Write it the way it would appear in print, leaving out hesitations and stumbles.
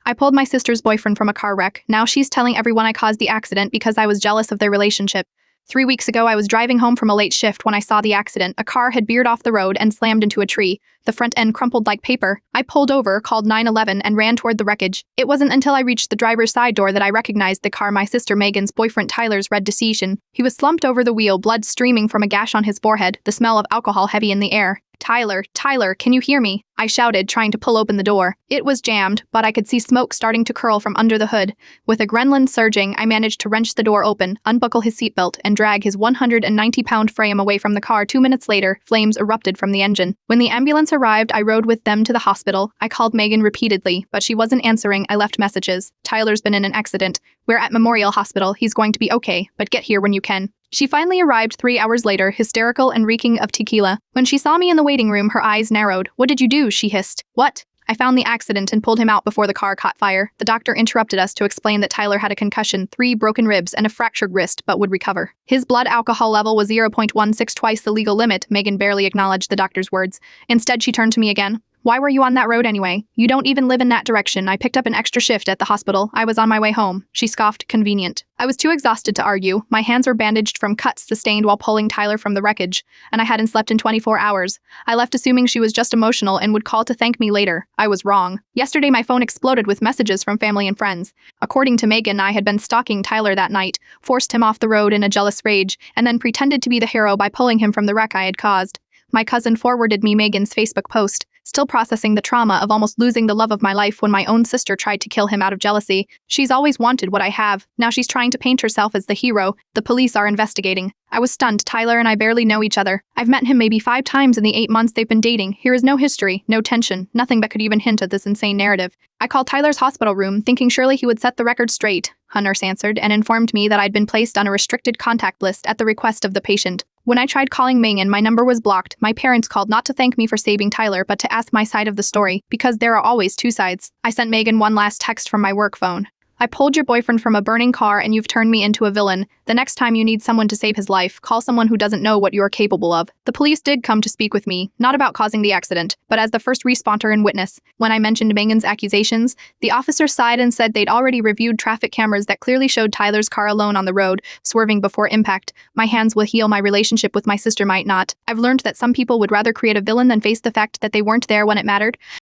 I pulled my sister's boyfriend from a car wreck. Now she's telling everyone I caused the accident because I was jealous of their relationship. 3 weeks ago, I was driving home from a late shift when I saw the accident. A car had veered off the road and slammed into a tree. The front end crumpled like paper. I pulled over, called 911, and ran toward the wreckage. It wasn't until I reached the driver's side door that I recognized the car my sister Megan's boyfriend Tyler's red decision. He was slumped over the wheel, blood streaming from a gash on his forehead, the smell of alcohol heavy in the air. Tyler, can you hear me? I shouted, trying to pull open the door. It was jammed, but I could see smoke starting to curl from under the hood. With adrenaline surging, I managed to wrench the door open, unbuckle his seatbelt, and drag his 190-pound frame away from the car. 2 minutes later, flames erupted from the engine. When the ambulance arrived, I rode with them to the hospital. I called Megan repeatedly, but she wasn't answering. I left messages. Tyler's been in an accident. We're at Memorial Hospital. He's going to be okay, but get here when you can. She finally arrived 3 hours later, hysterical and reeking of tequila. When she saw me in the waiting room, her eyes narrowed. What did you do? She hissed. What? I found the accident and pulled him out before the car caught fire. The doctor interrupted us to explain that Tyler had a concussion, 3 broken ribs, and a fractured wrist, but would recover. His blood alcohol level was 0.16, twice the legal limit. Megan barely acknowledged the doctor's words. Instead, she turned to me again. Why were you on that road anyway? You don't even live in that direction. I picked up an extra shift at the hospital. I was on my way home. She scoffed. Convenient. I was too exhausted to argue. My hands were bandaged from cuts sustained while pulling Tyler from the wreckage, and I hadn't slept in 24 hours. I left assuming she was just emotional and would call to thank me later. I was wrong. Yesterday, my phone exploded with messages from family and friends. According to Megan, I had been stalking Tyler that night, forced him off the road in a jealous rage, and then pretended to be the hero by pulling him from the wreck I had caused. My cousin forwarded me Megan's Facebook post, still processing the trauma of almost losing the love of my life when my own sister tried to kill him out of jealousy. She's always wanted what I have. Now she's trying to paint herself as the hero. The police are investigating. I was stunned. Tyler and I barely know each other. I've met him maybe 5 times in the 8 months they've been dating. Here is no history, no tension, nothing that could even hint at this insane narrative. I called Tyler's hospital room, thinking surely he would set the record straight. A nurse answered and informed me that I'd been placed on a restricted contact list at the request of the patient. When I tried calling Megan, my number was blocked. My parents called not to thank me for saving Tyler, but to ask my side of the story, because there are always 2 sides. I sent Megan one last text from my work phone. I pulled your boyfriend from a burning car and you've turned me into a villain. The next time you need someone to save his life, call someone who doesn't know what you're capable of. The police did come to speak with me, not about causing the accident, but as the first responder and witness. When I mentioned Megan's accusations, the officer sighed and said they'd already reviewed traffic cameras that clearly showed Tyler's car alone on the road, swerving before impact. My hands will heal, my relationship with my sister might not. I've learned that some people would rather create a villain than face the fact that they weren't there when it mattered.